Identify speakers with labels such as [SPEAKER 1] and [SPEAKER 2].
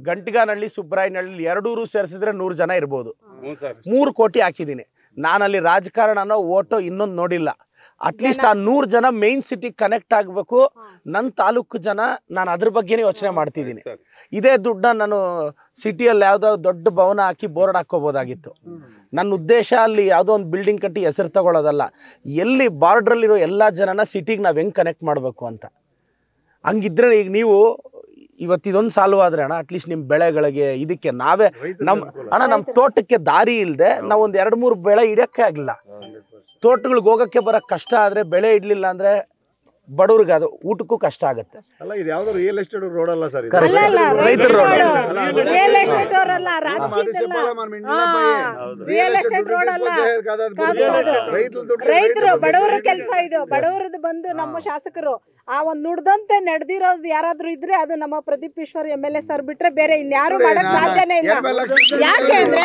[SPEAKER 1] ಗಂಟಿಗಾನಹಳ್ಳಿ ಸುಬ್ರಾಯನಹಳ್ಳಿ ಎರಡೂರು ಸೇರಿಸಿದ್ರೆ 100 ಜನ ಇರ್ಬೋದು. 3 ಕೋಟಿ ಹಾಕಿದ್ದೀನಿ. ನಾನಲ್ಲಿ ರಾಜಕಾರಣನೋ ಓಟೋ ಇನ್ನೊಂದು ನೋಡಿಲ್ಲ. ಅಟ್ಲೀಸ್ಟ್ ಆ 100 ಜನ ಮೇನ್ ಸಿಟಿ ಕನೆಕ್ಟ್ ಆಗಬೇಕು. ನನ್ನ ತಾಲೂಕು ಜನ ನಾನು ಅದ್ರ ಬಗ್ಗೆನೇ ಯೋಚನೆ ಮಾಡ್ತಿದ್ದೀನಿ. ಇದೇ ದುಡ್ಡನ್ನ ನಾನು ಸಿಟಿಯಲ್ಲಿ ಯಾವುದೋ ದೊಡ್ಡ ಭವನ ಹಾಕಿ ಬೋರ್ಡ್ ಹಾಕೋಬೋದಾಗಿತ್ತು. ನನ್ನ ಉದ್ದೇಶ ಅಲ್ಲಿ ಯಾವುದೋ ಒಂದು ಬಿಲ್ಡಿಂಗ್ ಕಟ್ಟಿ ಹೆಸರು ತಗೊಳ್ಳೋದಲ್ಲ. ಎಲ್ಲಿ ಬಾರ್ಡ್ರಲ್ಲಿರೋ ಎಲ್ಲ ಜನನ ಸಿಟಿಗೆ ನಾವು ಹೆಂಗೆ ಕನೆಕ್ಟ್ ಮಾಡಬೇಕು ಅಂತ. ಹಂಗಿದ್ರೆ ಈಗ ನೀವು ಇವತ್ತು ಇದೊಂದು ಸಾಲ್ವ್ ಆದ್ರೆ ಅಣ್ಣ, ಅಟ್ಲೀಸ್ಟ್ ನಿಮ್ಮ ಬೆಳೆಗಳಿಗೆ ಇದಕ್ಕೆ ನಾವೇ ನಮ್ಮ ತೋಟಕ್ಕೆ ದಾರಿ ಇಲ್ಲದೆ ನಾವು ಒಂದು 2-3 ಬೆಳೆ ಇಡೋಕ್ಕೆ ಆಗಿಲ್ಲ. ತೋಟಗಳಿಗೆ ಹೋಗೋಕ್ಕೆ ಬರೋಕ್ಕೆ ಕಷ್ಟ ಆದರೆ ಬೆಳೆ ಇಡಲಿಲ್ಲ ಅಂದರೆ ಬಡವ್ರಿಗೆ ಅದು ಊಟಕ್ಕೂ ಕಷ್ಟ ಆಗುತ್ತೆ.
[SPEAKER 2] ಅಲ್ಲ, ಇದು ಯಾವ್ದು ರಿಯಲ್ ಎಸ್ಟೇಟ್ ರೋಡ್ ಅಲ್ಲ ಸರ್.
[SPEAKER 1] ರೈತರ ರೋಡ್,
[SPEAKER 3] ರಿಯಲ್ ಎಸ್ಟೇಟ್ ಅಲ್ಲ, ರಾಜಕೀಯದಲ್ಲ, ರಿಯಲ್ ಎಸ್ಟೇಟ್ ರೋಡ್ ಅಲ್ಲ. ರೈತರು ಬಡವರ ಕೆಲಸ ಇದು. ಬಡವರದ್ದು ಬಂದು ನಮ್ಮ ಶಾಸಕರು ಆ ಒಂದು ನುಡ್ದಂತೆ ನಡೆದಿರೋದು ಯಾರಾದ್ರೂ ಇದ್ರೆ ಅದು ನಮ್ಮ ಪ್ರದೀಪ್ ಈಶ್ವರ್ MLA ಸರ್ ಬಿಟ್ರೆ ಬೇರೆ ಇನ್ಯಾರು ಮಾಡಕ್ ಸಾಧ್ಯನೇ ಇಲ್ಲ. ಯಾಕೆ ಅಂದ್ರೆ